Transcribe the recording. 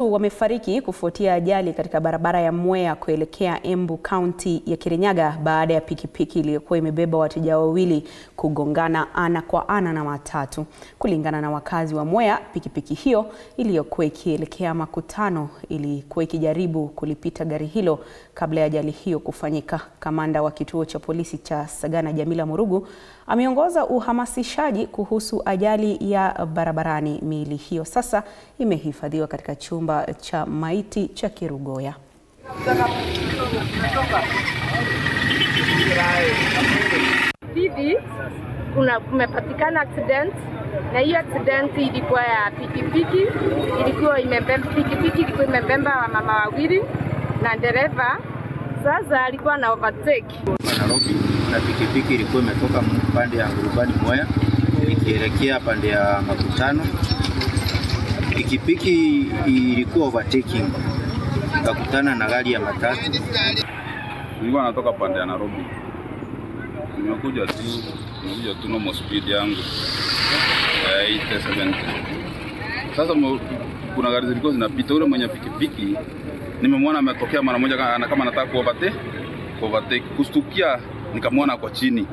Wamefariki kufuatia ajali katika barabara ya Mwea kuelekea Embu County ya Kirinyaga baada ya pikipiki iliyokuwa imebeba wateja wawili kugongana ana kwa ana na matatu. Kulingana na wakazi wa Mwea, pikipiki hiyo iliyokuwa ikielekea makutano ilikuwa ikijaribu kulipita gari hilo kabla ya ajali hiyo kufanyika. Kamanda wa kituo cha polisi cha Sagana, Jamila Murugu, ameongoza uhamasishaji kuhusu ajali ya barabarani. Miili hiyo sasa imehifadhiwa katika chumba cha maiti cha Kerugoya. Hivi kumepatikana accident, na hiyo accident ilikuwa ya pikipiki, ilikuwa imebeba mama wawili na dereva. Sasa alikuwa na overtake Nairobi, na pikipiki ilikuwa imetoka pande ya Ngurubani Mwea ikielekea pande ya makutano. Pikipiki ilikuwa overtaking, ikakutana na gari ya matatu. Nilikuwa natoka pande ya Nairobi. Nimekuja tu normal speed yangu 70. Sasa kuna gari zilikuwa zinapita, ule mwenye pikipiki nimemwona ametokea mara moja kama anataka kuovertake, kustukia nikamwona kwa chini.